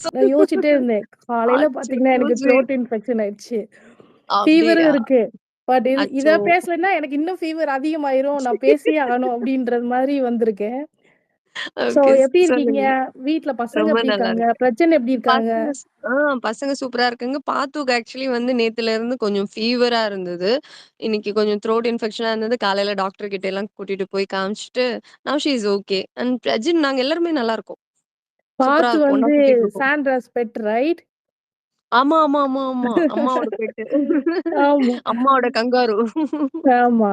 நான் யோசிச்சுட்டே இருந்தேன். காலையில பார்த்தீங்கன்னா, அச்சச்சோ! எனக்கு த்ரோட் இன்ஃபெக்ஷன் ஆயிடுச்சு. ஃபீவரும் அப்படியா? இருக்கு. பட் இத அச்சோ! பேசலன்னா எனக்கு இன்னும் ஃபீவர் அதிகமாயிரும். நான் பேசியே ஆகணும் அப்படின்றது மாரி வந்திருக்கேன். So okay. எப்படி இருக்கீங்க? சொல்லுங்க. வீட்ல பசங்க ரொம்ப எப்படி நல்லா இருக்காங்க? இருக்கு. பிரச்சனை எப்படி இருக்காங்க? பசங்க ஸ் ஆ பசங்க சூப்பரா இருக்குங்க. பாத்துக்கு ஆக்சுவலி வந்து நேத்துல இருந்து கொஞ்சம் ஃபீவரா இருந்தது. இன்னைக்கு கொஞ்சம் த்ரோட் இன்ஃபெக்ஷனா இருந்தது. காலையில டாக்டர் கிட்ட எல்லாம் கூட்டிட்டு போய் காமிச்சுட்டு, now she is okay. And Prajin நாங்க எல்லாருமே நல்லா இருக்கோம். சூப்பரா பாத்து இருக்கோம். ஒண்ணா வந்து சுத்திட்டு இருக்கோம். சாண்ட்ராஸ் பெட் ரைட்? ஆமா, ஆமா, ஆமா, ஆமா. அம்மாவோட பெட்டு. ஆமா. அம்மாவோட கங்காரு. ஆமா.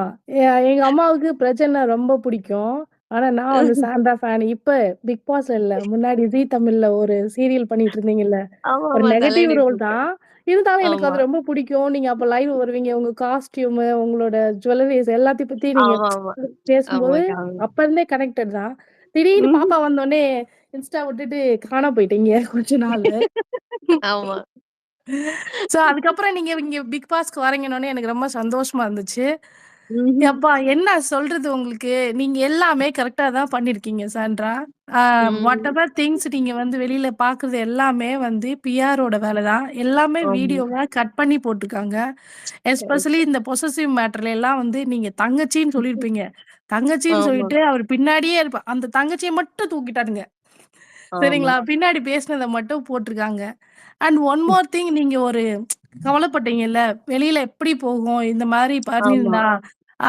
எங்க அம்மாவுக்கு பிரச்சனை ரொம்ப பிடிக்கும். ஆனா நான் வந்து சாண்டா ஃபேன். இப்ப பிக் பாஸ்ல இல்ல. முன்னாடி ஜீ தமிழ்ல ஒரு சீரியல் பண்ணிட்டு இருந்தீங்கல்ல. ஆமா, ஒரு ஆமா. நெகட்டிவ் தலையணை ரோல் சூப்பர். தான். இருந்தாலும் எனக்கு ஆமா. அது ரொம்ப பிடிக்கும். நீங்க அப்ப லைவ் வருவீங்க. உங்க காஸ்டியூமு, உங்களோட ஜுவல்லரீஸ் எல்லாத்தையும் பத்தி நீங்க ஆமா, ஆமா. பேசும்போது, ஆமாங்க, ஆமா. அப்ப இருந்தே கனெக்டட் தான். திடீர்னு பாப்பா வந்தோனே, இன்ஸ்டா விட்டுட்டு காணாம போயிட்டீங்க கொஞ்ச நாளு. ஆமா. ஸோ அதுக்கப்புறம் நீங்க இங்க பிக் பாஸ்க்கு வரீங்கன்னோனே எனக்கு ரொம்ப சந்தோஷமா இருந்துச்சு. ம்ஹ்ம். யப்பா! என்ன சொல்றது உங்களுக்கு? நீங்க எல்லாமே கரெக்ட்டா தான் பண்ணியிருக்கீங்க சாண்ட்ரா. ஆ வாட் ம். எவர் திங்ஸ் நீங்க வந்து வெளியில பார்க்குறது எல்லாமே வந்து பிஆரோட வேல தான். எல்லாமே ஆமா. வீடியோவா கட் பண்ணி போட்டுருக்காங்க. Especially correct. இந்த பொசசிவ் மேட்டர்ல எல்லாம் வந்து நீங்க தங்கச்சின்னு சொல்லியிருப்பீங்க. தங்கச்சின்னு ஆமா, சொல்லிட்டு அவர் பின்னாடியே இருப்பா அந்த தங்கச்சிய மட்டும் தூக்கிட்டானுங்க. ஆமா. சரிங்களா? பின்னாடி பேசினத மட்டும் போட்டுருக்காங்க. அண்ட் ஒன் மோர் திங் நீங்க ஒரு கவலைப்பட்டீங்கல்ல, வெளியில எப்படி போகும்? இந்த மாரி ஆமா, பண்ணியிருந்தா,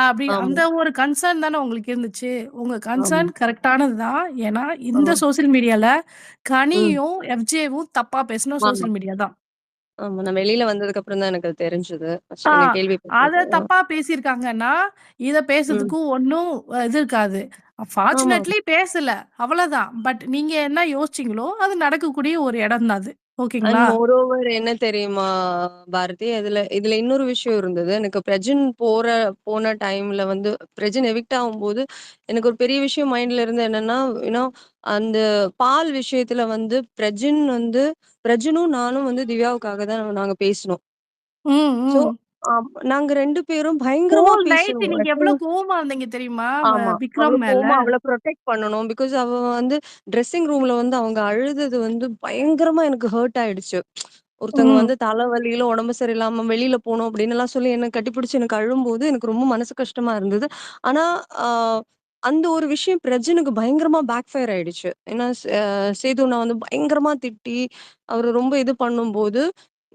அப்படி ஆமா, அந்த ஒரு கன்சர்ன் தானே உங்களுக்கு இருந்துச்சு. உங்க ஆமா, கன்சர்ன் கரெக்ட்டானது தான். ஏன்னா, இந்த ஆமா. சோசியல் மீடியால ம். கனியும், எஃப்ஜேவும் தப்பா பேசின ஆமா, சோசியல் மீடியா தான். ஆமா. நான் வெளியில வந்ததுக்கு அப்புறம் தான் எனக்கு அது தெரிஞ்சது. ஆ ஃபர்ஸ்ட் நான் கேள்விப்பட்டது. அத தப்பா பேசியிருக்காங்கன்னா, இத ம். பேசுறதுக்கு ஒண்ணும் இது இருக்காது. ஆமா. ஃபார்ச்சுனேட்லி பேசல. அவ்வளதான். பட் நீங்க என்ன யோசிச்சீங்களோ, அது நடக்கக்கூடிய ஒரு இடம் தான் அது. அண்ட் ஓகேங்களா? மோரோவர் என்ன தெரியுமா பாரதி? இதுல இன்னொரு விஷயம் இருந்தது. எனக்கு போன டைம்ல வந்து பிரஜின் எவிக்ட் ஆகும்போது, எனக்கு ஒரு பெரிய விஷயம் மைண்ட்ல இருந்து என்னன்னா, யூனோ அந்த பால் விஷயத்துல வந்து பிரஜினும் நானும் வந்து திவ்யாவுக்காக தான் நாங்க பேசினோம். ம், ஸோ, ம். நாங்க 2 பேரும் பயங்கரமா ஹோல் நைட் பேசினோம். நீங்க எவ்ளோ கோவமா இருந்தீங்க தெரியுமா? ஆமா. அவள விக்ரம் மேல. கோவமா அவள புரொடெக்ட் பண்ணணும். பிகாஸ் அவ வந்து ட்ரெஸ்ஸிங் ரூம்ல வந்து அவங்க அழுதது வந்து பயங்கரமா எனக்கு ஹர்ட் ஆயிடுச்சு. ஒருத்தவங்க ம். வந்து தலைவலியில, உடம்பு சரியில்லாம வெளியில போணும் அப்டின்னுலாம் சொல்லி என்ன கட்டிப்பிடிச்சு எனக்கு அழும்போது, எனக்கு ரொம்ப மனசு கஷ்டமா இருந்தது. ஆனா, ஆ அந்த ஒரு விஷயம் பிரஜனுக்கு பயங்கரமா பேக் ஃபயர் ஆயிடுச்சு. ஏன்னா, சேதுன வந்து பயங்கரமா திட்டி, அவரு ரொம்ப இது பண்ணும்போது,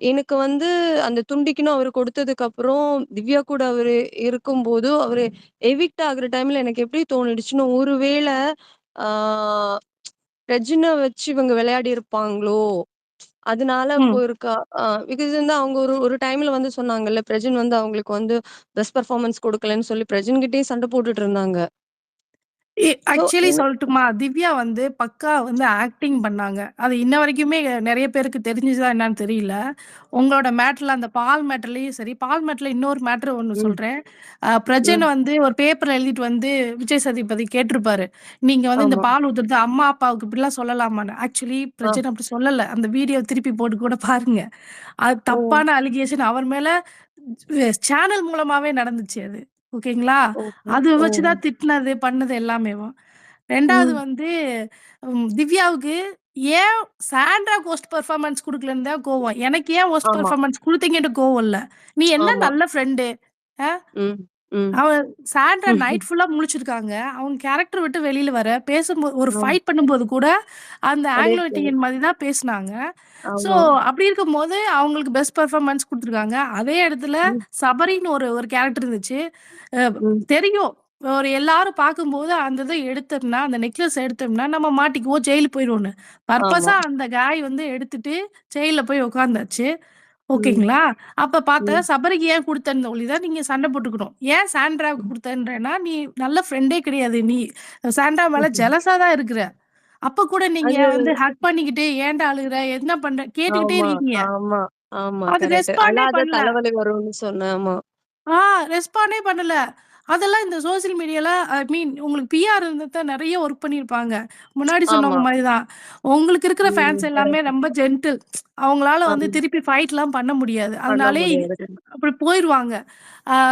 எனக்கு வந்து அந்த துண்டிக்கணும் அவரு கொடுத்ததுக்கு அப்புறம், திவ்யா கூட அவரு இருக்கும்போது, அவரு எவிக்ட் ஆகுற டைம்ல எனக்கு எப்படி தோணிடுச்சுன்னா, ஒருவேள ஆ ரெஜினா வச்சு இவங்க விளையாடி இருப்பாங்களோ! அதனால ம். போயிருக்கா பிகாஸ் வந்து அவங்க ஒரு ஒரு டைம்ல வந்து சொன்னாங்கல்ல, பிரஜின் வந்து அவங்களுக்கு வந்து பெஸ்ட் பெர்ஃபார்மன்ஸ் குடுக்கலன்னு சொல்லி பிரஜின் கிட்டயே சண்டை போட்டுட்டு இருந்தாங்க. சோ ஆக்சுவலி எனக்கு சொல்லட்டுமா? திவ்யா வந்து பக்கா வந்து ஆக்டிங் பண்ணாங்க. அது இன்ன வரைக்குமே நெறைய பேருக்கு தெரிஞ்சுதா என்னான்னு தெரியல. உங்களோட மேட்டர்ல அந்த பால் மேட்டர்லயும் சரி, பால் மேட்டர்ல இன்னொரு மேட்டர் ஒண்ணு ம், சொல்றேன். பிரஜன் ம். வந்து ஒரு பேப்பர்ல எழுதிட்டு வந்து விஜய் சேதுபதி கேட்டிருப்பாரு. நீங்க வந்து இந்த ஆமா. பால் ஊத்துறது அம்மா, அப்பாவுக்கு இப்படிலாம் சொல்லலாமான்னு. ஆக்சுவலி ஆ. பிரஜன் அப்படி சொல்லல. அந்த வீடியோ திருப்பி போட்டு கூட பாருங்க. அது ஓ! தப்பான அலிகேஷன் அவர் மேல சேனல் மூலமாவே நடந்துச்சு அது. ஓகேங்களா? ஓகே. அது ஓ! வச்சு தான் திட்டுனது, பண்ணது எல்லாமேவும். 2வது ம். வந்து திவ்யாவுக்கு ஏன் சாண்ட்ரா வொர்ஸ்ட் பெர்ஃபார்மன்ஸ் குடுக்கலன்னு தான் கோவம். எனக்கு ஏன் வொர்ஸ்ட் ஆமா, பெர்ஃபார்மன்ஸ் குடுத்தீங்கன்னு கோவம் இல்ல. நீ என்ன ஆமா. நல்ல ஃப்ரெண்டு. அ ம், ம். அவன் சாண்ட்ரா நைட் ஃபுல்லா முழிச்சிருக்காங்க. அவங்க கேரக்டர் விட்டு வெளில வர, ஒரு ஆமா. ஃபைட் பண்ணும்போது கூட, அந்த அதே ஆங்கிலோ சரி. இண்டியன் மாதிரி தான் பேசுனாங்க. ஸோ, ஆமா. அப்படி இருக்கும்போது அவங்களுக்கு பெஸ்ட் பெர்ஃபார்மன்ஸ் குடுத்துருக்காங்க. அதே இடத்துல ம், சபரின்னு ஒரு ஒரு கேரக்டர் இருந்துச்சு. அ ம். தெரியும். ஒரு எல்லாரும் பார்க்கும்போது அந்த இத எடுத்தோம்னா, அந்த நெக்லஸ் எடுத்தோம்னா, நம்ம மாட்டிக்குவோம், ஜெயிலுக்கு போயிருவோம்னு. ஆமா. பர்ப்பஸா அந்த காய் வந்து எடுத்துட்டு ஜெயில்ல போய் உட்கார்ந்தாச்சு. ம், ஓகேங்களா? அப்ப பார்த்தா ம். சபரிக்கு ஏன் குடுத்தேன்னு சொல்லி தான் நீங்க சண்டை போட்டுக்கணும். ஏன் சாண்ட்ராவுக்கு குடுத்தேன்றேன்னா, நீ நல்ல ஃப்ரெண்டே கிடையாது. நீ சாண்ட்ரா மேல ஜெலஸா தான் இருக்கிற. அப்ப கூட நீங்க அது வந்து ஹக் பண்ணிக்கிட்டு, "ஏன்டா அழுகுற? என்ன பண்ற?" கேட்டுக்கிட்டே ஆமா, இருக்கீங்க. ஆமா, ஆமா. அது கரெக்ட். ரெஸ்பாண்டே அழாத பண்ணல. தலைவலி வரும்னு சொன்னேன். ஆமா. ஆ ரெஸ்பாண்டே பண்ணல. அதெல்லாம் இந்த சோசியல் மீடியால ஐ மீன் உங்களுக்கு பிஆர் இருந்தத நெறைய ஒர்க் பண்ணியிருப்பாங்க. முன்னாடி ஆமா. சொன்னவங்க மாரி தான். உங்களுக்கு இருக்கிற ஃபேன்ஸ் ம். எல்லாமே கரெக்ட். ரொம்ப ஜென்டில். அவங்களால வந்து ஆமா. திருப்பி ஃபைட்லாம் பண்ண முடியாது. பண்ண அதனாலயே முடியாது. அப்படி போயிருவாங்க.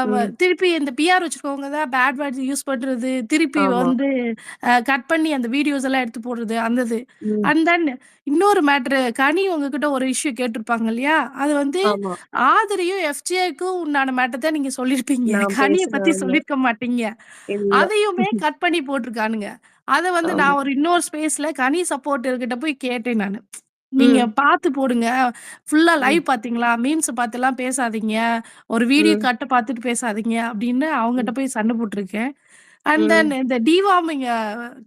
ம். திருப்பி இந்த பிஆர் வச்சிருக்கவங்க தான் பேட் வேர்ட்ஸ் யூஸ் பண்றது, திருப்பி ஆமா. வந்து கட் பண்ணி அந்த வீடியோஸ் எல்லாம் எடுத்து போடுறது, அந்த இது. ம். அண்ட் தென் இன்னொரு மேட்ரு கனி உங்ககிட்ட ஒரு இஷ்யூ கேட்டிருப்பாங்க இல்லையா? அது வந்து ஆமா. ஆதிரியும், எஃப்ஜேக்கும் உண்டான மேட்டர் தான் நீங்க சொல்லியிருப்பீங்க. நான் கனிய பேசுனேன். பத்தி ஆமா. சொல்லியிருக்க மாட்டீங்க. இல்ல. அதையுமே கட் பண்ணி போட்டுருக்கானுங்க. அத வந்து ஆமா. நான் ஒரு இன்னொரு ஸ்பேஸ்ல கனி சப்போர்ட்டர்கிட்ட போய் கேட்டேன் நானு. நீங்க ம். பார்த்து போடுங்க. ஃபுல்லா லைவ் ம். பார்த்தீங்களா? மீம்ஸ் பார்த்துலாம் பேசாதீங்க. ஒரு வீடியோ ம். கட்ட பார்த்துட்டு பேசாதீங்க அப்படின்னு அவங்கட்ட ம். போய் சண்டை போட்டுருக்கேன். அண்ட் தென் ம். இந்த டிவார்மிங்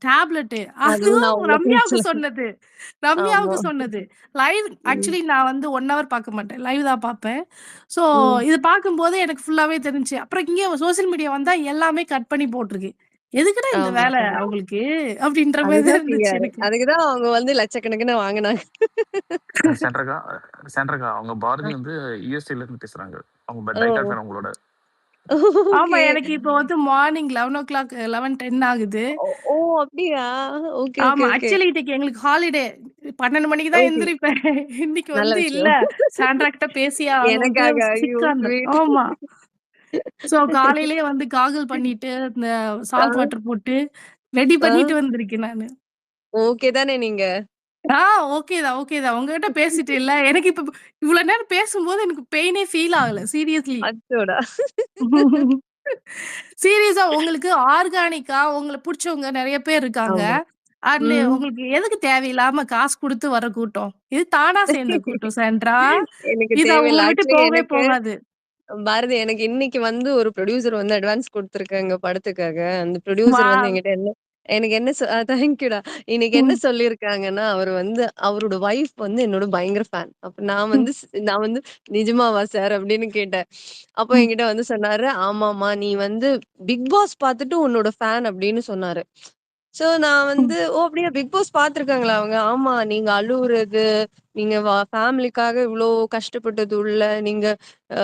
டேப்லெட் அதுவும் நான் அதுவும் உங்கள ரம்யாவுக்கு பேசல. சொன்னது. ஆமா. ரம்யாவுக்கு சொன்னது. லைவ் ம். ஆக்சுவலி நான் வந்து 1 ஹவர் பார்க்க மாட்டேன். லைவ் தான் பார்ப்பேன். ஸோ ம். இது பார்க்கும்போது எனக்கு ஃபுல்லாவே தெரிஞ்சுச்சு. அப்புறம் இங்க சோசியல் மீடியா வந்தா எல்லாமே கட் பண்ணி போட்டுருக்கு. எதுக்குடா இந்த ஆமா. வேலை அவங்களுக்கு? அப்படின்ற மாரி தான் அதுதான் இருந்துச்சு பிஆர். எனக்கு. அதுக்கு தான் அவங்க வந்து லட்சக்கணக்குன்னு வாங்குனாங்க. சென்ட்ரகா சென்ட்ரகா அவங்க அ. பாரதி வந்து யுஎஸ்ஏல இருந்து பேசுறாங்க. அவங்க டை ஹார்ட் ஓ! ஃபேன் உங்களோட. ஆமா. ஓகே. எனக்கு இப்போ வந்து மார்னிங் 11:10 ஆகுது. ஓ! ஓ! அப்படியா? ஓகே, ஓகே, ஆமா. ஓகே. ஆக்சுவலி இன்னைக்கு எங்களுக்கு ஹாலிடே. 12 மணிக்கு தான் ஓகே. எந்திரிப்பேன். இன்னைக்கு நல்ல வந்து இல்ல. விஷயம். சாண்ட்ரா கிட்ட பேசியே ஆகணுன்ட்டு எனக்காக. ஐயோ! ஸ்ட்ரிக்ட்டா இருந்தேன். ஸ்வீட். ஆமா. ஸோ காலையிலேயே வந்து காகுல் பண்ணிட்டு, இந்த ஆ, சால்ட் வாட்டர் போட்டு, ரெடி ஆ. பண்ணிட்டு வந்திருக்கேன் நானு. ஓகே தானே நீங்க? ஆ ஓகே தான், ஓகே தான். உங்ககிட்ட பேசிட்டு இல்ல. எனக்கு இப்ப இவ்வளோ நேரம் பேசும்போது எனக்கு பெயினே ஃபீல் ஆகல. சீரியஸ்லி. அச்சோடா! சீரியஸா உங்களுக்கு ஆர்கானிக்கா உங்கள புடிச்சவங்க நெறைய பேர் இருக்காங்க. ஆமா. அண்ட் ம். உங்களுக்கு எதுக்கு தேவையில்லாம காசு குடுத்து வர கூட்டம்? இது தானா சேர்ந்த கூட்டம் சாண்ட்ரா. எனக்கு இது உங்கள தேவையில்ல. விட்டு ஆக்சுவலி போவே எனக்கு போகாது. பாரதி எனக்கு இன்னைக்கு வந்து ஒரு ப்ரொடியூசர் வந்து அட்வான்ஸ் குடுத்துருக்காங்க படத்துக்காக. அந்த ப்ரொடியூசர் வந்து வாவ்! என்கிட்ட எனக்கு என்ன தேங்க் யூடா. இன்னைக்கு என்ன ம், சொல்லியிருக்காங்கன்னா, அவரு வந்து அவரோட வைஃப் வந்து என்னோட பயங்கர ஃபேன். அப்ப ம், நான் வந்து "நிஜமாவா சார்?" அப்படின்னு கேட்டேன். அப்ப ம், என்கிட்ட வந்து சொன்னாரு, "ஆமாமா, நீ வந்து பிக் பாஸ் பார்த்துட்டு உன்னோட ஃபேன்" அப்படின்னு சொன்னாரு. சோ நான் ம். வந்து, "ஓ! அப்படியா பிக் பாஸ் பார்த்துருக்காங்களா அவங்க?" "ஆமா. நீங்க அழுவுறது, நீங்க ஃபேமிலிக்காக இவ்ளோ கஷ்டப்பட்டது உள்ள, நீங்க அ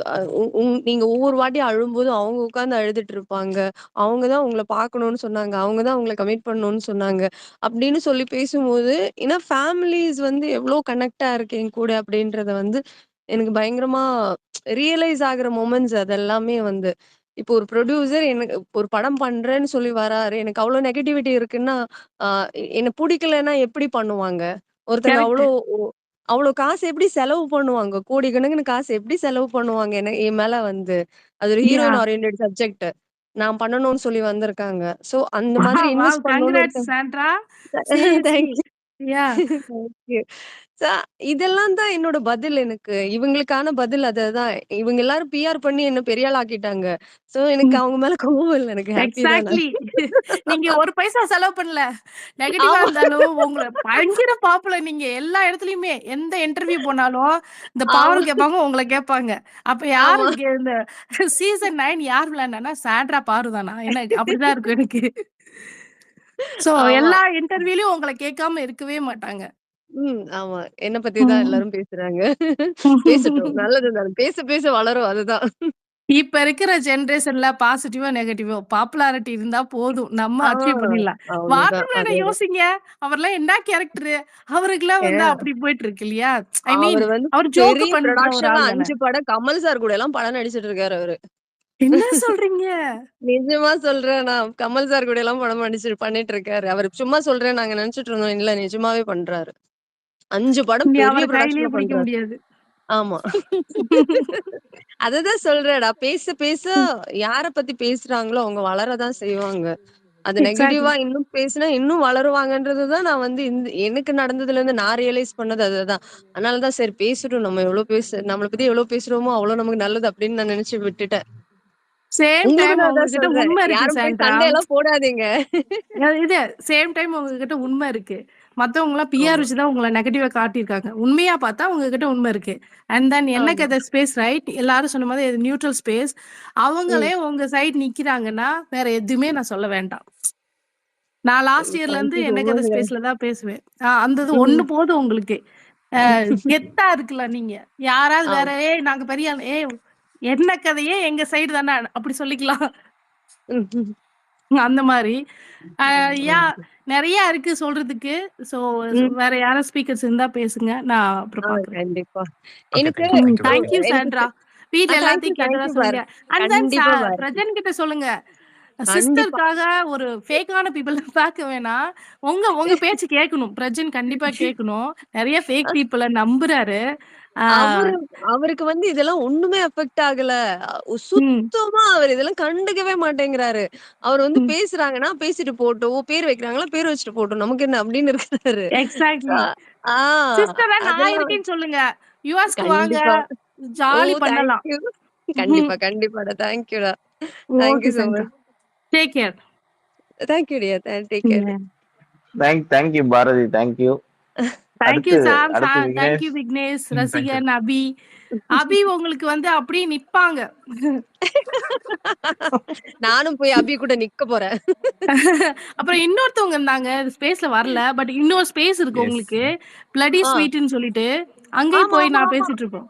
அ நீங்க ஒவ்வொரு வாட்டி அழும்போதும் அவங்க உட்கார்ந்து அழுதுட்டு இருப்பாங்க. அவங்க தான் உங்கள பார்க்கணும்னு சொன்னாங்க. அவங்க தான் உங்கள கமிட் பண்ணணும்னு சொன்னாங்க." அப்படின்னு சொல்லி பேசும்போது, ஏன்னா ஃபேமிலீஸ் வந்து எவ்ளோ கனெக்ட்டா இருக்கு என் கூட அப்படின்றத வந்து எனக்கு பயங்கரமா ரியலைஸ் ஆகுற மொமெண்ட்ஸ் அதெல்லாமே வந்து. இப்போ ஒரு ப்ரொடியூசர் எனக்கு ஒரு படம் பண்றேன்னு சொல்லி வராரு. எனக்கு அவ்ளோ நெகட்டிவிட்டி இருக்குன்னா, அ என்ன புடிக்கலன்னா எப்படி பண்ணுவாங்க? ஒருத்தங்க கரெக்ட்டு. அவ்ளோ காசு எப்படி செலவு பண்ணுவாங்க? கோடிக்கணக்குன்னு காசு எப்படி செலவு பண்ணுவாங்க என் மேல வந்து? அது ஒரு ஹீரோயின் யாஹ்! Oriented subject. நான் பண்ணணும்னு சொல்லி வந்திருக்காங்க. ஸோ அந்த மாதிரி வாவ்! வாவ்! இன்வெஸ்ட் பண்ணணும்னு கங்கிராட்ஸ் ஒருத்தன் Sandra. Seriously. Thank you. Yeah! Thank you. ச இதெல்லாம் தான் என்னோட பதில் எனக்கு. இவங்களுக்கான பதில் அதுதான். இவங்க எல்லாரும் பிஆர் பண்ணி என்ன பெரிய ஆள் ஆக்கிட்டாங்க. ஸோ எனக்கு ம். அவங்க மேல கோவம் இல்ல. எனக்கு ஹாப்பி தான் நான். எக்ஸாக்ட்லி. நீங்க ஒரு பைசா செலவு பண்ணல. நெகட்டிவா ஆமா, இருந்தாலும் உங்கள பயங்கர பாப்புலர் நீங்க எல்லா இடத்துலயுமே. எந்த இன்டர்வியூ போனாலும், இந்த பாரு ஆமா, கேட்பாங்க, உங்கள கேட்பாங்க. அப்ப யாரு ஆமா, இந்த சீசன் 9 யார் விளையாண்டான்னா, சாண்ட்ரா பாரு தானா? என்ன அப்படிதான் இருக்கும் எனக்கு. சோ ஆமா. எல்லா இன்டர்வியூலயும் உங்கள கேட்காம இருக்கவே மாட்டாங்க. ஆமா. என்ன பத்தி தான் ம். எல்லாரும் பேசுறாங்க. பேசட்டும். நல்லது தானே. பேச பேச வளரும் அதுதான். இப்ப இருக்கிற ஜெனரேஷன்ல பாசிட்டிவோ, நெகட்டிவோ பாப்புலாரிட்டி இருந்தா போதும். நம்ம ஆ அச்சீவ் பண்ணிடலாம். அவ்வளோதான். வாட்டர்மெலன அதேதான். யோசிங்க. அவர்லாம் என்ன கேரக்டரு? அவருக்கெல்லாம் வந்து ஏன் அப்படி போயிட்டு இருக்கு இல்லையா? ஐ மீன் அவரு வந்து அவர் ஜோக் பெரிய பண்ற ஒரு புரொடக்ஷன்ல ஆள் தானே. 5 படம் கமல் சார் கூட எல்லாம் படம் நடிச்சிட்டு இருக்காரு அவரு. என்ன சொல்றீங்க? நிஜமா சொல்றேன் நான். கமல் சார் கூட எல்லாம் படம் பண்ணிட்டு இருக்காரு. அவரு சும்மா சொல்றேன் நாங்க நெனச்சுட்டு இருந்தோம். இல்ல நிஜமாவே பண்றாரு. 5 படம் இனி பெரிய அவர கையிலயே புரொடக்ஷன்ல பிடிக்க பண்றாரு. முடியாது. ஆமா. அததான் சொல்றேன்டா. பேச பேச யார பத்தி பேசுறாங்களோ அவங்க வளரதான் செய்வாங்க. அது எக்ஸாக்ட்லி. நெகட்டிவா இன்னும் பேசினா இன்னும் வளருவாங்கன்றது தான் நான் வந்து எனக்கு நடந்ததுலருந்து நான் ரியலைஸ் பண்ணது அதுதான். அதனால தான் சரி பேசட்டும். நம்மள பத்தி எவ்வளோ பேசுறோமோ அவ்வளோ நமக்கு நல்லது அப்படின்னு நான் நெனச்சு விட்டுட்டேன். சேம் டைம் உங்களுக்கும் நான் அதான் உங்ககிட்ட சொல்றேன். உண்மை இருக்கு யாரும் போய் சாண்ட்ரா. சண்டை எல்லாம் போடாதீங்க. இது சேம் டைம் உங்ககிட்ட உண்மை இருக்கு. மத்தவங்கலாம் பிஆர் ஆமா, வச்சு தான் உங்கள நெகட்டிவா காட்டியிருக்காங்க. உண்மையா பார்த்தா உங்ககிட்ட உண்மை இருக்கு. அண்ட் தென் எனக்கு ஆமா. அது ஸ்பேஸ் ரைட். எல்லாரும் சொன்ன மாதிரி இது நியூட்ரல் ஸ்பேஸ். ம். அவங்களே உங்க சைடு நிக்கிறாங்கன்னா, வேற எதுவுமே நான் சொல்ல வேண்டாம். நான் லாஸ்ட் இயர்ல தேங்க் இருந்து யூ சோ என்ன கதை மச்ங்க. ஸ்பேஸ்ல தான் பேசுவேன். அந்த இது ஒண்ணு ம். போதும் உங்களுக்கு. அ கெத்தா இருக்கலாம் நீங்க. யாராவது வேற, ஆமா. "ஏய் நாங்க பெரிய ஆளு. ஏய் என்ன கதையே எங்க சைடு தானே" அப்படி சொல்லிக்கலாம். அந்த மாதிரி யா ஓகே. நிறைய இருக்கு சொல்றதுக்கு. ஸோ ம். வேற யாரும் ஸ்பீக்கர்ஸ் இருந்தா பேசுங்க, நான் அப்புறம் பார்க்குறேன். கண்டிப்பா. ஓகே. எனக்கு thank you. Thank you very thank you much. எனக்கு சாண்ட்ரா. வீட்ல தேங்க் யூ எல்லாத்தையும் தேங்க் கேட்டதா யூ சொல்லுங்க. பாரதி. அண்ட் தென் கண்டிப்பா பாரதி. பிரஜன் கிட்ட சொல்லுங்க, கண்டிப்பா. சிஸ்டருக்காக ஒரு ஃபேக்கான பீப்புள் பார்க்க வேணாம். உங்க உங்க பேச்சு கேட்கணும். பிரஜன் கண்டிப்பா கேட்கணும். நிறைய ஃபேக் பீப்புள நம்புறாரு. ஆ, அவரு அவருக்கு வந்து இதெல்லாம் ஒண்ணுமே அஃபெக்ட் ஆகல. ம், சுத்தமா அவர் இதெல்லாம் கண்டுக்கவே மாட்டேங்கிறாரு. அவர் வந்து ம். பேசுறாங்கன்னா, பேசிட்டு போட்டும். பேர் வைக்கிறாங்களா, பேர் வச்சுட்டு போட்டும். நமக்கு என்ன அப்படின்னு இருக்கிறாரு. எக்ஸாக்ட்லி. அ ஆ சிஸ்டரா நான் அதெல்லாம் இருக்கேன்னு சொல்லுங்க. யுஎஸ்க்கு வாங்க. கண்டிப்பா. ஓ! ஜாலி தேங்க் பண்ணலாம். யூ. கண்டிப்பா, கண்டிப்பாடா. தேங்க் யூடா. Thank okay you so Sandra. Much. Take care. Thank you dear. Take care. Thank you Bharathi, thank you. Thank you அடுத்து சாம். அடுத்து தேங்க்யூ விக்னேஷ். விக்னேஷ், தேங்க்யூ. ரசிகன், அபி. அபி உங்களுக்கு வந்து அப்படியே நிப்பாங்க. நானும் போய் அபி கூட நிக்க போறேன். அப்புறம் இன்னொருத்தவங்க இருந்தாங்க, ஸ்பேஸ்ல வரல. பட் இன்னொரு ஸ்பேஸ் இருக்கு எஸ். உங்களுக்கு. பிளடி ஆ. ஸ்வீட்ன்னு சொல்லிட்டு, அங்கேயும் ஆமா, போய் ஆமா, நான் ஆமா. பேசிட்டு இருப்போம்.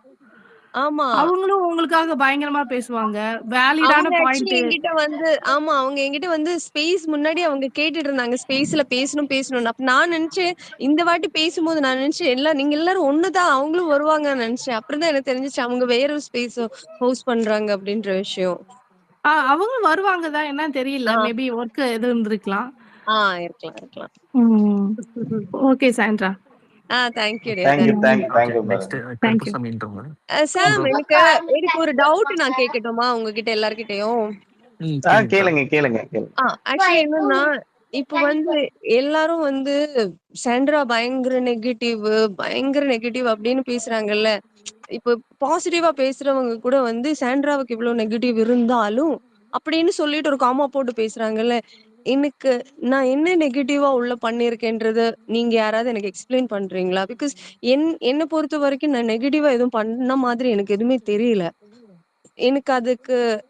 ஆமா. அவங்களும் உங்களுக்காக பயங்கரமா பேசுவாங்க. வேலிடான அவங்க ஆக்சுவலி பாயிண்ட். என்கிட்ட வந்து அவங்க என்கிட்ட வந்து ஸ்பேஸ் முன்னாடி அவங்க கேட்டுட்டு இருந்தாங்க. ஸ்பேஸ்ல பேசணும்னு. அப்ப நான் நெனச்சேன், இந்த வாட்டி பேசும்போது நான் நெனச்சேன், நீங்க எல்லாரும் ஒண்ணுதான். அவங்களும் வருவாங்கன்னு நெனச்சேன். அப்புறம் தான் எனக்கு தெரிஞ்சுச்சு, அவங்க வேற ஒரு ஸ்பேஸ் ஹோஸ்ட் பண்றாங்க அப்படின்ற விஷயம். அவங்களும் வருவாங்க தான், என்னன்னு தெரியல. ஆ, மேபி ஒர்க் எதுவும் இருந்திருக்கலாம். ஆ இருக்கலாம், இருக்கலாம். Okay Sandra. Thank you dear. Thank you thank you okay. Thank you next Bharathi. Thank you. Karuppasamy இன்ட்ரோங்க. Sam bro. எனக்கு எனக்கு ஒரு டவுட் நான் கேட்கட்டுமா உங்ககிட்ட எல்லார்கிட்டயும்? கேளுங்க ப்ரோ. கேளுங்க கேளுங்க கேளுங்க. ஆக்சுவலி என்னன்னா, இப்ப வந்து எல்லாரும் வந்து சாண்ட்ரா பயங்கர நெகட்டிவ் அப்படின்னு பேசுறாங்கல்ல. இப்ப பாசிட்டிவா பேசுறவங்க கூட வந்து சாண்ட்ராவுக்கு இவ்ளோ நெகட்டிவ் இருந்தாலும், அப்படின்னு சொல்லிட்டு ஒரு காமா போட்டு பேசுறாங்கல்ல. எனக்கு நான் என்ன நெகட்டிவா உள்ள பண்ணியிருக்கேன்றத நீங்க யாராவது எனக்கு எக்ஸ்பிளைன் பண்றீங்களா? பிகாஸ் என்ன பொறுத்தவரைக்கும் நான் நெகட்டிவா எதுவும் பண்ண மாதிரி எனக்கு எதுவுமே தெரியல. எனக்கு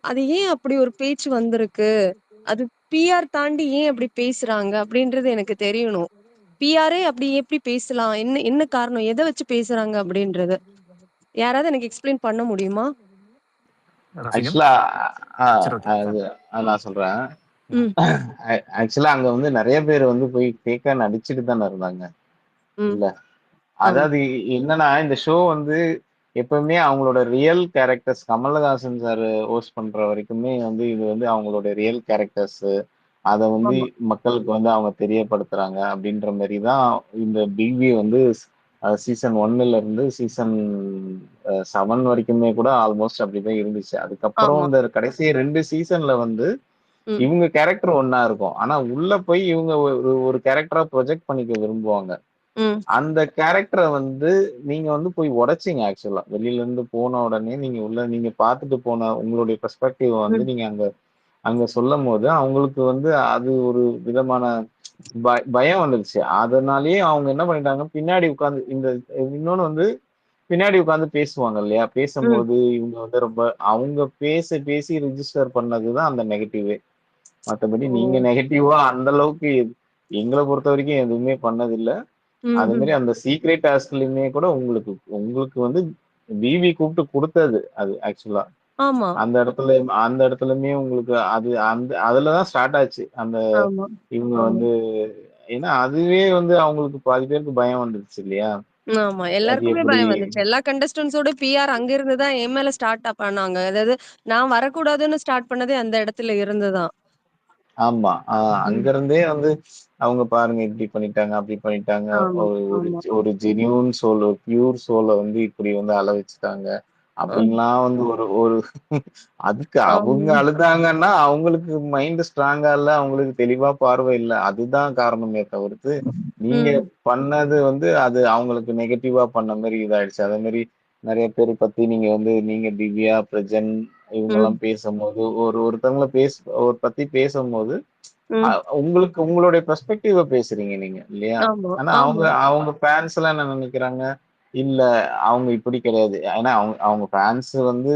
அது ஏன் அப்படி ஒரு பேச்சு வந்திருக்கு? அது பிஆர் தாண்டி ஏன் அப்படி பேசுறாங்க? அப்படின்றது எனக்கு தெரியணும். பிஆரே அப்படி எப்படி பேசலாம்? என்ன என்ன காரணம்? எத வச்சு பேசுறாங்க அப்படின்றது. யாராவது எனக்கு எக்ஸ்பிளைன் பண்ண முடியுமா? ரசிகன். ஆக்சுவலா சரி, ஓகே. அது நான் சொல்றேன். ம், ஆக்சுவலா அங்க வந்து நிறைய பேர் வந்து போய் ஃபேக்கா நடிச்சுட்டு தானே இருந்தாங்க. ம். இல்ல ஆமா. அதாவது என்னன்னா இந்த ஷோ வந்து எப்பவுமே அவங்களோட real characters, Kamal Haasan sir host பண்ற வரைக்குமே வந்து இது வந்து அவங்களோட ரியல் கேரக்டர்ஸ், அதை வந்து ஆமா. மக்களுக்கு வந்து அவங்க தெரியப்படுத்துறாங்க அப்படின்ற மாதிரி தான் இந்த பிபி வந்து சீசன் 1ல இருந்து சீசன் 7 வரைக்குமே கூட ஆல்மோஸ்ட் அப்படிதான் இருந்துச்சு. அதுக்கப்புறம் ஆமா. இந்த கடைசி 2 சீசன்ல வந்து ம், இவங்க கேரக்டர் ஒண்ணா இருக்கும். ஆனா உள்ள போய் இவங்க ஒரு கேரக்டரா ப்ரொஜெக்ட் பண்ணிக்க விரும்புவாங்க. ம், அந்த கேரக்டரை வந்து நீங்க வந்து போய் உடைச்சீங்க. ஆக்சுவலா வெளியில இருந்து போன உடனே நீங்க உள்ள நீங்க பார்த்துட்டு போன உங்களுடைய பெர்ஸ்பெக்டிவ் வந்து ம், நீங்க அங்க அங்க சொல்லும் போது அவங்களுக்கு வந்து அது ஒரு விதமான பயம் வந்துருச்சு. அதனாலேயே அவங்க என்ன பண்ணிட்டாங்க, பின்னாடி உட்கார்ந்து இந்த இன்னொன்னு வந்து பின்னாடி உட்கார்ந்து பேசுவாங்க இல்லையா? ம். பேசும்போது இவங்க வந்து ரொம்ப அவங்க பேசி ரிஜிஸ்டர் பண்ணதுதான் அந்த நெகட்டிவே. மத்தபடி ஓ! நீங்க நெகட்டிவா அந்த அளவுக்கு எங்கள பொறுத்தவரைக்கும் எதுவுமே பண்ணதில்ல. ம், அதே ம். மாதிரி அந்த சீக்ரெட் டாஸ்க்லயுமே கூட உங்களுக்கு உங்களுக்கு வந்து பிவி கூப்பிட்டு கொடுத்தது அது ஆக்சுவலா. ஆமா, அந்த இடத்துலயுமே உங்களுக்கு அது அந்த அதுலதான் ஸ்டார்ட் ஆச்சு. அந்த ஆமா, இவங்க ஆமா. வந்து ஏன்னா அதுவே வந்து அவங்களுக்கு பாதி பேருக்கு பயம் வந்துருச்சு இல்லையா? ஆமா. அது எல்லாருக்குமே எப்படி பயம் வந்துச்சு. எல்லா கண்டஸ்டன்ட்ஸோட பிஆர் அங்க இருந்து தான் என் மேல ஸ்டார்ட் பண்ணாங்க. அதாவது நான் வரக்கூடாதுன்னு ஸ்டார்ட் பண்ணதே அந்த இடத்துல இருந்து தான். ஆமா. அங்க ம். இருந்தே வந்து அவங்க பாருங்க இப்படி பண்ணிட்டாங்க, அப்படி பண்ணிட்டாங்க. ஆமா, ஒரு ஒரு ஆமா. ஒரு ஜென்யூன் சோல், பியூர் சோல வந்து இப்படி வந்து அள வச்சுட்டாங்க. ஆமா, அப்படின்லாம் வந்து ஒரு ஒரு அதுக்கு அவங்க ஆமா. அழுதாங்கன்னா அவங்களுக்கு மைண்ட் ஸ்ட்ராங்கா இல்ல, அவங்களுக்கு தெளிவா பார்வை இல்ல. அதுதான் காரணமே தவிர்த்து, நீங்க ம், பண்ணது வந்து அது அவங்களுக்கு நெகட்டிவா பண்ண மாதிரி இதாயிடுச்சு. அதே மாதிரி நிறைய பேர் பத்தி நீங்க வந்து நீங்க திவ்யா, பிரஜன் ம், இவங்கெல்லாம் பேசும்போது ஒருத்தவங்கள ஒரு பத்தி பேசும்போது ம். உங்களுக்கு உங்களுடைய பெர்ஸ்பெக்டிவ பேசுறீங்க நீங்க இல்லையா? ஆமா, ஆனா அவங்க ஆமா. அவங்க ஃபேன்ஸ் எல்லாம் என்ன நினைக்கிறாங்க, இல்ல அவங்க இப்படி கிடையாது. ஏன்னா அவங்க அவங்க ஃபேன்ஸ் வந்து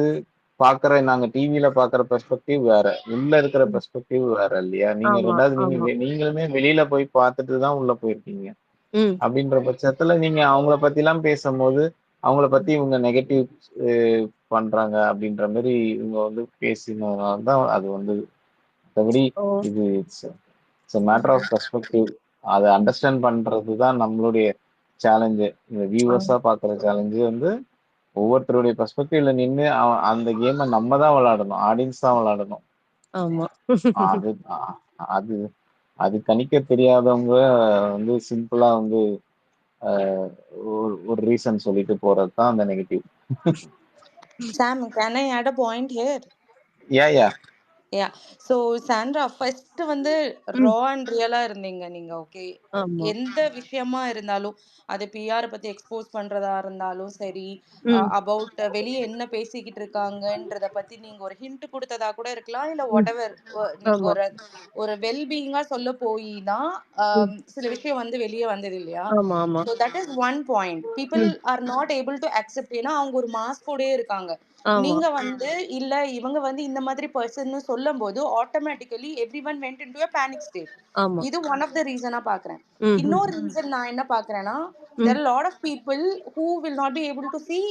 நாங்க டிவில பாக்குற பெர்ஸ்பெக்டிவ் வேற. உள்ள இருக்கிற ம். பெர்ஸ்பெக்டிவ் வேற இல்லையா? நீங்க ஆமா, 2வது ஆமா. நீங்களுமே வெளியில போய் பார்த்துட்டு தான் உள்ள போயிருக்கீங்க. ம். அப்படின்ற பட்சத்துல நீங்க அவங்கள பத்திலாம் பேசும்போது, அவங்கள பத்தி இவங்க நெகட்டிவ் பண்றாங்க அப்படின்ற மாரி இவங்க வந்து பேசினதுனால தான் அது வந்து மற்றபடி ஓ! இது இட்ஸ் மேட்டர் ஆஃப் பெர்ஸ்பெக்டிவ். அதை அண்டர்ஸ்டாண்ட் பண்றது தான் நம்மளுடைய சேலஞ்சு. இந்த ஆ. வியூவர்ஸா பாக்குற சேலஞ்சு வந்து ஒவ்வொருத்தருடைய பெர்ஸ்பெக்டிவ்ல நின்று அந்த கேமை நம்ம தான் விளையாடணும், ஆடியன்ஸ் தான் விளையாடணும். ஆமா. அது அது அது கணிக்க தெரியாதவங்க வந்து சிம்பிளா வந்து ஒரு ரீசன் சொல்லிட்டு போறது தான் அந்த negative. Sam, can I add a point here? Yeah Yeah. So Sandra, first வந்து ம். raw and real இருந்தீங்க நீங்க. ஓகே, ஆமா. எந்த விஷயமா இருந்தாலும் அது பிஆர் பத்தி எக்ஸ்போஸ் பண்றதா இருந்தாலும் சரி, ம். அபவுட் வெளியே என்ன பேசிக்கிட்டு இருக்காங்கன்றத பத்தி நீங்க ஒரு ஹிண்ட் கொடுத்ததா கூட இருக்கலாம், இல்ல ம். What ever. நீங்க ஆமா. ஒரு வெல்பீயிங்கா சொல்ல போய் தான் ம். சில விஷயம் வந்து வெளியே வந்தது இல்லையா? ஆமா, ஆமா. So that is one point. People hmm. Are not able to accept. ஏன்னா அவங்க ஒரு மாஸ்கோடே இருக்காங்க. ஆமா, நீங்க வந்து இல்ல இவங்க வந்து இந்த மாதிரி பர்சன் சொல்லும் போது automatically every one went into a panic state. ஆமா. இது ஒன் ஆஃப் த ரீசனா பாக்குறேன். ம்ஹ்ம். இன்னொரு ரீசன் நான் என்ன பாக்குறேன்னா, ம். there are a lot of people who will not be able to see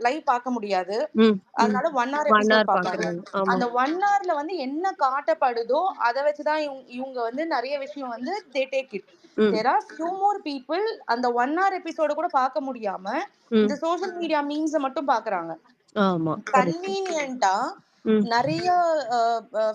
live பார்க்க முடியாது. ம். ம். அதனால 1 hour 1 எபிசோட் ஹவர் பார்ப்பாங்க. பாக்குறாங்க. ஆமா. அந்த 1 hourல வந்து என்ன காட்டப்படுதோ அதை வச்சுதான் இவங்க வந்து நிறைய விஷயம் வந்து they take it. ம். There are few more people அந்த 1 hour எபிசோட கூட பார்க்க முடியாம ம். இந்த சோஷியல் மீடியா மீம்ஸை மட்டும் பாக்குறாங்க. ஆமா. கரெக்ட். கன்வீனியன்ட்டா ம். நிறைய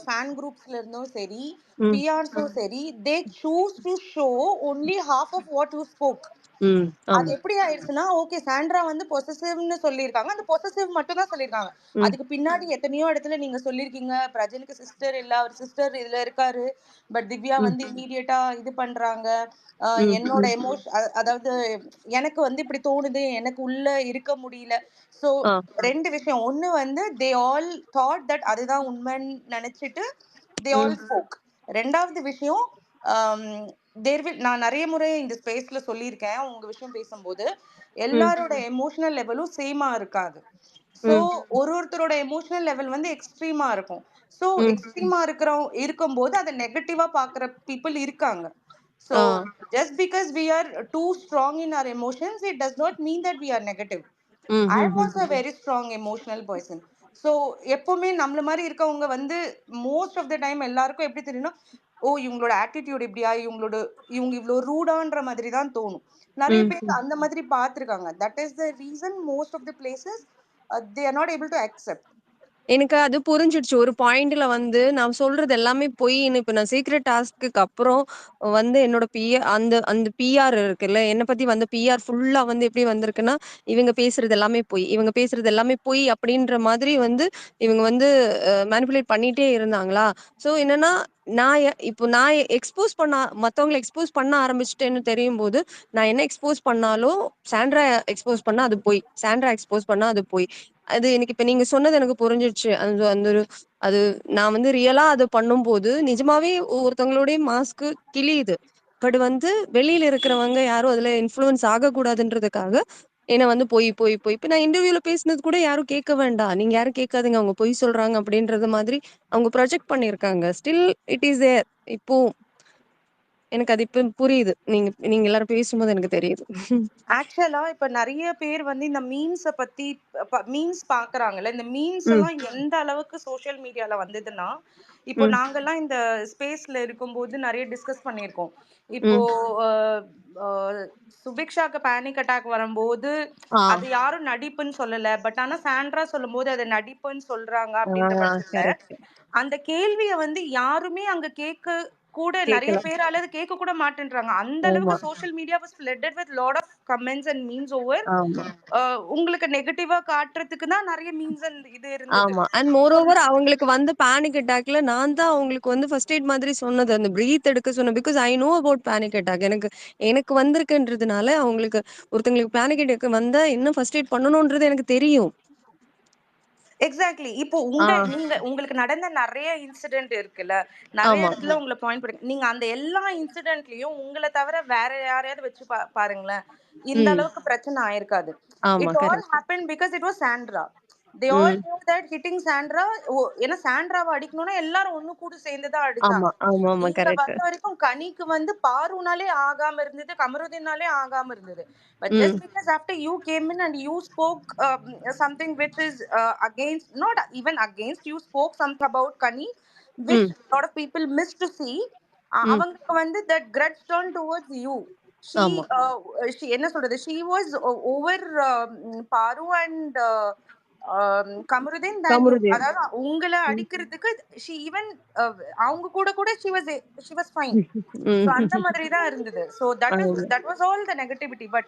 ஃபேன் குரூப்ஸ்ல இருந்தும் சரி, ம். பிஆர்ஸும் சரி, they choose to show only half of what you spoke. ம். அது ஆமா. எப்படி ஆயிடுச்சுன்னா, ஓகே சாண்ட்ரா வந்து பொசசிவ்னு சொல்லியிருக்காங்க, அந்த பொசசிவ் மட்டும் தான் சொல்லியிருக்காங்க. ம். அதுக்கு பின்னாடி எத்தனையோ இடத்துல நீங்க சொல்லியிருக்கீங்க, பிரஜனுக்கு சிஸ்டர் இல்ல, அவர் சிஸ்டர் இதுல இருக்காரு, பட் திவ்யா ம். வந்து இமீடியட்டா இது பண்றாங்க. ம். என்னோட ம். அதாவது எனக்கு வந்து இப்படி தோணுது, எனக்கு உள்ள இருக்க முடியல. ஸோ ஆ. 2 விஷயம். ஒண்ணு வந்து தே ஆல் தாட் தட் அதுதான் உண்மைன்னு நினைச்சிட்டு தே ம். All spoke. 2வது விஷயம், நான் நிறைய முறை இந்த ஸ்பேஸ்ல சொல்லியிருக்கேன் உங்க விஷயம் பேசும்போது, ம். எல்லாரோட எமோஷனல் லெவலும் சேமா இருக்காது. ஸோ ம். ஒருத்தரோட எமோஷனல் லெவல் வந்து எக்ஸ்ட்ரீமா இருக்கும். ஸோ ம். எக்ஸ்ட்ரீமா இருக்கும்போது அதை நெகட்டிவா பாக்குற பீப்புள் இருக்காங்க. So uh. Just because we are too strong in our emotions, it does not mean that we are negative. ம். I ம். was ம். a very strong emotional person. So எப்பவுமே நம்மள மாதிரி இருக்கவங்க வந்து மோஸ்ட் ஆஃப் த டைம் எல்லாருக்கும் எப்படி தெரியும்னா, ஓ இவங்களோட ஆட்டிடியூட் இப்படியா, இவங்க இவ்வளோ ரூடான்ற மாதிரி தான் தோணும். நிறைய ம். பேர் அந்த மாதிரி பார்த்துருக்காங்க. That is the reason most of the places they are not able to accept. எனக்கு அது புரிஞ்சிடுச்சு. ஒரு பாயிண்ட்ல வந்து நான் சொல்றது எல்லாமே பொய்ன்னு. இப்ப நான் சீக்ரெட் டாஸ்க்குக்கு அப்புறம் வந்து என்னோட அந்த அந்த பிஆர் இருக்குல்ல, என்ன பத்தி வந்து பிஆர் ஃபுல்லா வந்து எப்படி வந்திருக்குன்னா, இவங்க பேசுறது எல்லாமே பொய். இவங்க பேசுறது எல்லாமே பொய் அப்படின்ற மாதிரி வந்து இவங்க வந்து மேனிபுலேட் பண்ணிட்டே இருந்தாங்களா? ஸோ என்னன்னா, இப்போ நான் எக்ஸ்போஸ் மத்தவங்கள எக்ஸ்போஸ் பண்ண ஆரம்பிச்சுட்டேன்னு தெரியும்போது, நான் என்ன எக்ஸ்போஸ் பண்ணாலும் சாண்ட்ரா எக்ஸ்போஸ் பண்ணா அது பொய். சாண்ட்ரா எக்ஸ்போஸ் பண்ணா அது பொய். அது எனக்கு இப்ப நீங்க சொன்னது எனக்கு புரிஞ்சிடுச்சு. அந்த அந்த ஒரு அது நான் வந்து ரியலா அது பண்ணும்போது, நிஜமாவே ஒவ்வொருத்தவங்களுடைய மாஸ்க்கு கிழியுது. பட் வந்து வெளியில இருக்கிறவங்க யாரும் அதுல இன்ஃப்ளூயன்ஸ் ஆகக்கூடாதுன்றதுக்காக, என்ன வந்து பொய், பொய், பொய். இப்ப நான் இன்டர்வியூல பேசினது கூட யாரும் கேட்க வேண்டாம். நீங்க யாரும் கேட்காதீங்க. அவங்க பொய் சொல்றாங்க அப்படின்றது மாதிரி அவங்க ப்ரொஜெக்ட் பண்ணியிருக்காங்க. Still it is there. இப்போ எனக்கு அது இப்ப புரியுது. நீங்க நீங்க எல்லாரும் பேசும்போது எனக்கு தெரியுது. ஆக்சுவலா இப்ப நிறைய பேர் வந்து இந்த மீம்ஸ பத்தி மீம்ஸ் பாக்குறாங்கல்ல, இந்த மீம்ஸ் ம். எல்லாம் எந்த அளவுக்கு சோஷியல் மீடியால வந்ததுன்னா, இப்போ ம். நாங்கெல்லாம் இந்த ஸ்பேஸ்ல இருக்கும்போது நிறைய டிஸ்கஸ் பண்ணியிருக்கோம். இப்போ ம். அஹ், அஹ், சுபிக்ஷாக்கு பேனிக் அட்டாக் வரும்போது ஆ. அது யாரும் நடிப்புன்னு சொல்லல, பட் ஆனா சாண்ட்ரா சொல்லும்போது அதை நடிப்புன்னு சொல்றாங்க ஆ. அப்படின்ற பட்சத்துல கரெக்ட். அந்த கேள்விய வந்து யாருமே அங்க கேட்க கூட நிறைய கேட்கல. பேரால அது கேட்க கூட மாட்டேன்றாங்க. அந்த ஆமா, அளவுக்கு social media was flooded with lot of comments and memes over ஆமா. உங்களுக்கு நெகட்டிவா காட்டுறதுக்கு தான் நிறைய மீம்ஸ் அண்ட் இது இருந்தது. ஆமா. அண்ட் So, மோரோவர் அவங்களுக்கு வந்த பேனிக் அட்டாக்ல நான் தான் அவங்களுக்கு வந்து ஃபர்ஸ்ட் எய்ட் மாதிரி சொன்னது. அந்த பிரீத் எடுக்க சொன்னேன். Because I know about panic attack. எனக்கு எனக்கு வந்திருக்குன்றதுனால அவங்களுக்கு ஒருத்தங்களுக்கு பேனிக் அட்டாக் வந்தா என்ன ஃபர்ஸ்ட் எய்ட் பண்ணணும்ன்றது எனக்கு தெரியும். எக்ஸாக்ட்லி. இப்போ ஆ. உங்களுக்கு நடந்த நிறைய இன்சிடென்ட் இருக்குல்ல, நிறைய ஆமா, இடத்துல உங்களை பாயிண்ட் பண்ணி நீங்க அந்த எல்லா இன்சிடென்ட்லயும் உங்களை தவிர வேற யாரையாவது வச்சு பாருங்களேன், இந்த ம். அளவுக்கு பிரச்சனை ஆயிருக்காது. ஆமா. It all correct. Happen because it was Sandra. They all hmm. Knew that hitting Sandra. ஏன்னா சாண்ட்ராவை அடிக்கணும்னா எல்லாரும் ஒண்ணு கூட சேர்ந்து தான் ஆமா, அடிச்சாங்க. ஆமாமா. இங்க கரெக்ட். வந்த வரைக்கும் கனிக்கு வந்து பாருனாலே ஆகாம இருந்தது, கமருதீனாலே ஆகாம இருந்தது. பட் ஜஸ்ட் ம். Because after you came in and you spoke something which is against, not even against, you spoke something about Kani, which ம். lot of people miss to see. ம். அவங்களுக்கு வந்து that grudge turn towards you. ஆமா. She என்ன சொல்றது, she was over Paru and Kamaruddin than you. Kamaruddin. அதாவது உங்களை ம். அடிக்கிறதுக்கு she even அவங்க கூட she was fine. So அந்த ம். மாதிரி தான் இருந்தது. So ஆமா. that was all the negativity. But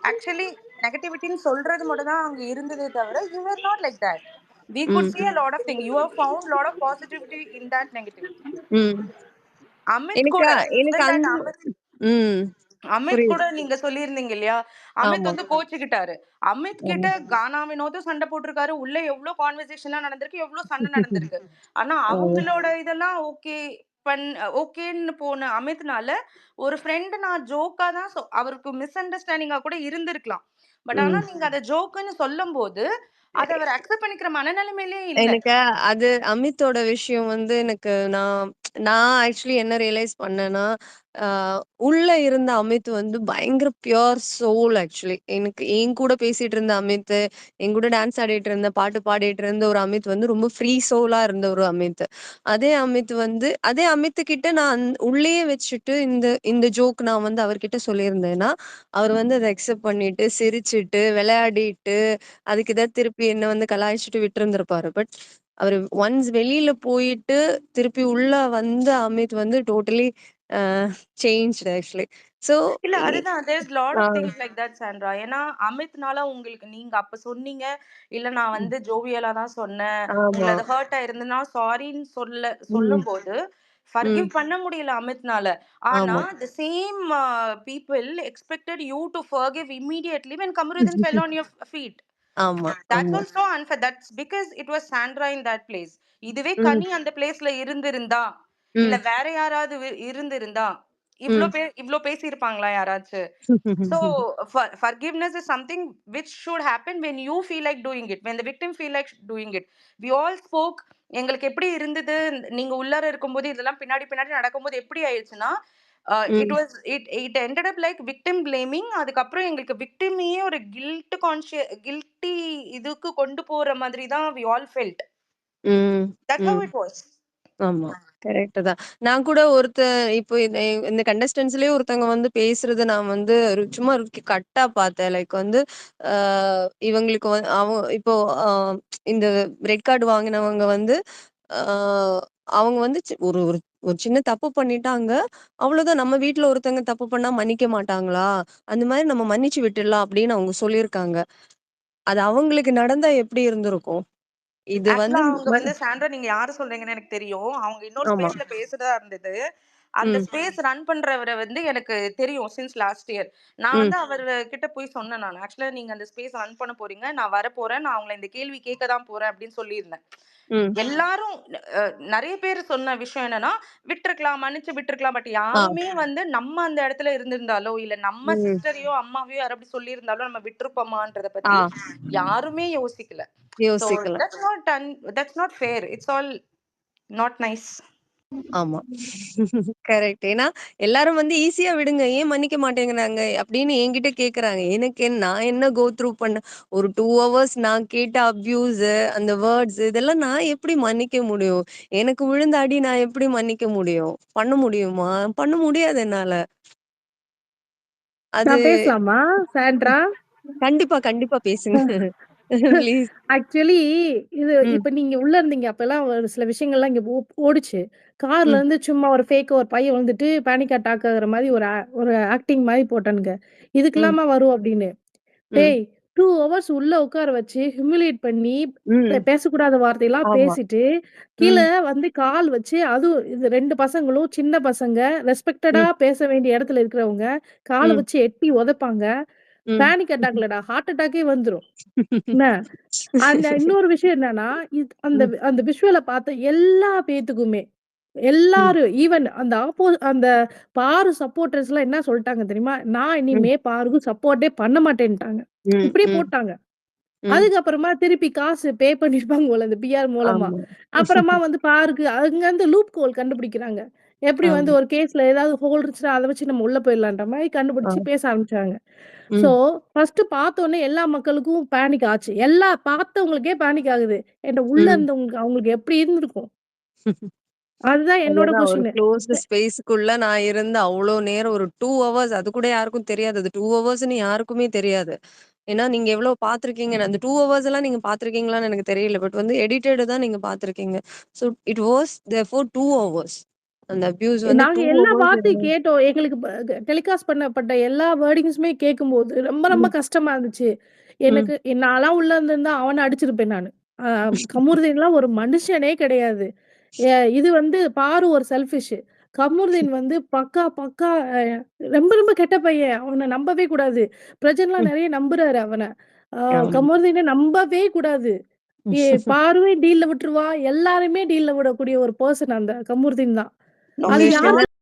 actually நெகட்டிவிட்டின்னு சொல்றது மட்டும் தான் அங்க இருந்ததே தவிர you were not like that. We could ம். see a lot of things. You have found a lot of positivity in that negativity. ம். அமித் எனக்கு கூட எனக்கு even that அந்த ம். அமித் கூட புரியுது. நீங்க சொல்லியிருந்தீங்க இல்லையா, அமித் ஆமா. வந்து கோச்சுக்கிட்டாரு. அமித் கிட்ட ஆமா. கானா வினோதும் சண்டை போட்டிருக்காரு. உள்ள எவ்வளவு கான்வர்சேஷன்லாம் நடந்திருக்கு, எவ்வளவு சண்டை நடந்திருக்கு. ஆனா ஆமா. அவங்களோட இதெல்லாம் ஓகேன்னு போன அமித்னால ஒரு ஃப்ரெண்ட் நான் ஜோக்கா தான் அவருக்கு மிஸ் அண்டர்ஸ்டாண்டிங்கா கூட இருந்திருக்கலாம். பட் ஆனா ம். நீங்க அத ஜோக்குன்னு சொல்லும்போது அத அவர் அக்செப்ட் பண்ணிக்கிற மனநிலைமையிலே இல்ல. எனக்கு அது அமித்தோட விஷயம் வந்து எனக்கு நான் நான் ஆக்சுவலி என்ன ரியலைஸ் பண்ணேன்னா, அ உள்ள இருந்த அமித் வந்து பயங்கர பியூர் சோல் ஆக்சுவலி. எனக்கு என் கூட பேசிட்டு இருந்த அமித், என் கூட டான்ஸ் ஆடிட்டு இருந்த, பாட்டு பாடிட்டு இருந்த ஒரு அமித் வந்து ரொம்ப ஃப்ரீ சோலா இருந்த ஒரு அமித். அதே அமித் கிட்ட நான் உள்ளேயே வச்சுட்டு இந்த இந்த ஜோக் நான் வந்து அவர்கிட்ட சொல்லியிருந்தேன்னா, அவர் வந்து அத அக்செப்ட் பண்ணிட்டு, சிரிச்சுட்டு, விளையாடிட்டு, அதுக்கு ஏதாவது திருப்பி என்ன வந்து கலாய்ச்சுட்டு விட்டிருந்திருப்பாரு. பட் அவரு ஒன்ஸ் வெளியில போயிட்டு, திருப்பி உள்ள வந்த அமித் வந்து totally a changed actually. So இல்ல அதுதான் there's lot uh. of things like that Sandra. ஏன்னா அமித்னால உங்களுக்கு நீங்க அப்ப சொன்னீங்க, இல்ல நான் ம். வந்து ஜோவியலா தான் சொன்னேன். ஆமா. உங்கள அது ஹர்ட் ஆயிருந்ததுன்னா சாரின்னு ம். சொல்லும்போது ம். ஃபர்கிவ் பண்ண முடியல அமித்னால. ஆனா ஆமா. the same people expected you to forgive immediately when Kamarudin fell on your feet. ஆமா, That's ஆமா. also unfair. That's because it was Sandra in that place. இதுவே ம். கனி அந்த பிளேஸ்ல இருந்திருந்தா, இல்ல ம். வேற யாராவது இருந்திருந்தா, ம். இவ்ளோ பேசியிருப்பாங்களா யாராச்சு? So forgiveness is something which should happen when you feel like doing it, when the victim feel like doing it. We all spoke. எங்களுக்கு எப்படி இருந்தது, நீங்க உள்ளார இருக்கும்போது இதெல்லாம் பின்னாடி பின்னாடி நடக்கும்போது எப்படி ஆயிடுச்சுன்னா, it ம். was it ended up like victim blaming. அதுக்கப்புறம் எங்களுக்கு விக்டிமையே ஒரு கில்ட்டி இதுக்கு கொண்டு போற மாதிரி தான் we all felt. ம். That's how ம். it was. ஆமா. கரெக்ட்டு தான். நான் கூட இப்போ இந்த கண்டஸ்டன்ட்ஸ்லயே ஒருத்தவங்க வந்து பேசுறத நான் வந்து சும்மா கட்டா பார்த்தேன். லைக் வந்து அ இவங்களுக்கு இப்போ அ இந்த ரெட் கார்டு வாங்கினவங்க வந்து அ அவங்க வந்து ஒரு ஒரு ஒரு சின்ன தப்பு பண்ணிட்டாங்க. அவ்வளோதான். நம்ம வீட்ல ஒருத்தவங்க தப்பு பண்ணா மன்னிக்க மாட்டாங்களா? அந்த மாரி நம்ம மன்னிச்சு விட்டுடலாம் அப்படின்னு அவங்க சொல்லியிருக்காங்க. அது அவங்களுக்கு நடந்தா எப்படி இருந்திருக்கும்? இது ஆக்சுவலா வந்து அவங்க வந்து சாண்ட்ரா நீங்க யாரு சொல்றீங்கன்னு எனக்கு தெரியும். அவங்க இன்னொரு ஆமா. ஸ்பேஸ்ல பேசுறதா இருந்தது. அந்த ம். ஸ்பேஸ் ரன் பண்றவர வந்து எனக்கு தெரியும் சின்ஸ் லாஸ்ட் இயர். நான் ம். வந்து அவரு கிட்ட போய் சொன்னேன் நானு. ஆக்சுவலா நீங்க அந்த ஸ்பேஸ் ரன் பண்ண போறீங்க. நான் வரப்போறேன். நான் உங்கள இந்த கேள்வி கேட்க தான் போறேன் அப்படின்னு சொல்லியிருந்தேன். ம். எல்லாரும் நெறைய பேர் சொன்ன விஷயம் என்னன்னா, விட்டுருக்கலாம், மன்னிச்சு விட்டுருக்கலாம். பட் ஆ. யாருமே வந்து நம்ம அந்த இடத்துல இருந்திருந்தாலோ, இல்ல நம்ம ம். சிஸ்டரையோ, அம்மாவையோ யாரோ அப்படி சொல்லியிருந்தாலும் நம்ம விட்டுருப்போமான்றத ஆ. பத்தி யாருமே யோசிக்கல. So யோசிக்கலாம். that's not fair. It's all not nice. ஆமா. கரெக்ட். ஏன்னா, எல்லாரும் வந்து ஈஸியா விடுங்க. ஏன் மன்னிக்க மாட்டேங்கிறாங்க? அப்படின்னு என்கிட்ட கேட்கறாங்க. நான் என்ன கோ த்ரூ பண்ணேன்? ஒரு 2 ஹவர்ஸ் நான் கேட்ட அப்யூஸு, அந்த வேர்ட்ஸ் இதெல்லாம் நான் எப்படி மன்னிக்க முடியும்? எனக்கு விழுந்த அடி நான் எப்படி மன்னிக்க முடியும்? பண்ண முடியுமா? பண்ண முடியாது என்னால. அது நான் பேசலாமா சாண்ட்ரா? கண்டிப்பா, கண்டிப்பா பேசுங்க. ப்ளீஸ். ஆக்சுவலி இது ம். இப்ப நீங்க உள்ள இருந்தீங்க. அப்பலாம் ஒரு சில விஷயங்கள்லாம் இங்க ஓடுச்சு. கார்ல ம். இருந்து சும்மா ஒரு ஒரு பையன் வந்துட்டு பேனிக் அட்டாக் ஆகுற மாரி ஒரு ஆக்டிங் மாரி போட்டானுங்க. ம். இதுக்கெல்லாமா வரும் அப்படின்னு. ம். டேய் 2 ஹவர்ஸ் உள்ள உட்கார வச்சு ஹியூமிலியேட் பண்ணி ம். பேசக்கூடாத வார்த்தையெல்லாம் ஆமா. பேசிட்டு, கீழ ம். வந்து கால் வச்சு அதுவும் இது 2 பசங்களும் சின்ன பசங்க ரெஸ்பெக்டடா ம். பேச வேண்டிய இடத்துல இருக்கிறவங்க, கால ம். வச்சு எட்டி உதைப்பாங்க. ம். பேனிக் அட்டாக்லடா, ஹார்ட் அட்டாக்கே வந்துரும். என்ன? அந்த இன்னொரு விஷயம் என்னன்னா, அந்த ம். அந்த விஷுவல பார்த்த எல்லா பேத்துக்குமே, ம். எல்லாரும் ஈவன் அந்த பாரு சப்போர்ட்டர்ஸ்லாம் என்ன சொல்ட்டாங்க தெரியுமா? நான் ம். இனிமே பாருக்கு சப்போர்ட்டே பண்ண மாட்டேன்ட்டாங்க. ம். இப்படியே ம். போட்டாங்க. ம். அதுக்கப்புறமா திருப்பி காசு பே பண்ணியிருப்பாங்க போல இந்த பிஆர் மூலமா. ஆமா. அப்புறமா வந்து பாருக்கு அங்கருந்து லூப் ஹோல் கண்டுபிடிக்கிறாங்க. எப்படி வந்து ஆமா. ஒரு கேஸ்ல ஏதாவது ஹோல் இருந்துச்சுன்னா, அத வச்சு நம்ம உள்ள போயிடலான்ற மாரி ஆ. கண்டுபிடிச்சு பேச ஆரம்பிச்சாங்க. ஸோ, ம். ஃபர்ஸ்ட்டு பார்த்தோனே எல்லா மக்களுக்கும் பேனிக் ஆச்சு. பார்த்தவங்களுக்கே பேனிக் ஆகுது. உள்ள ம். இருந்தவங்களுக்கு அவங்களுக்கு எப்படி இருந்திருக்கும்? அதுதான் என்னோட அதுதான் ஒரு கொஸ்டின். க்ளோஸ்டு ஸ்பேஸ்க்குள்ள நான் இருந்து அவ்ளோ நேரம் ஒரு 2 ஹவர்ஸ் அது கூட யாருக்கும் தெரியாது. அது 2 ஹவர்ஸ்ன்னு யாருக்குமே தெரியாது. ஏன்னா நீங்க எவ்வளோ பார்த்துருக்கீங்க. அந்த 2 ஹவர்ஸ் எல்லாம் நீங்க பார்த்துருக்கீங்களான்னு எனக்கு தெரியல. பட் வந்து எடிட்டட் தான் நீங்க பார்த்துருக்கீங்க. So it was therefore 2 hours. அந்த அப்யூஸ் வந்து நாங்க 2 எல்லா ஹவர்ஸ் வார்த்தையும் கேட்டோம். எங்களுக்கு டெலிகாஸ்ட் பண்ணப்பட்ட எல்லா வேர்டிங்ஸுமே கேட்கும்போது ரொம்ப ரொம்ப ம். கஷ்டமா இருந்துச்சு. ம். எனக்கு நான்லாம் உள்ள இருந்திருந்தா அவன அடிச்சிருப்பேன் நானு. அ கமருதீன்லாம் ஒரு மனுஷனே கிடையாது. இது வந்து பாரு ஒரு செல்ஃபிஷ். கமருதீன் வந்து பக்கா பக்கா ரொம்ப ரொம்ப கெட்ட பையன். அவன நம்பவே கூடாது. பிரஜன்லாம் ம். நெறைய நம்புறாரு அவன. ஆமா. கமருதீன நம்பவே கூடாது. பாருவே டீல்ல விட்டுருவா. எல்லாரையுமே டீல்ல விடக்கூடிய ஒரு பெர்சன் அந்த கமருதீன் தான். அது லொகேஷன் யாருமே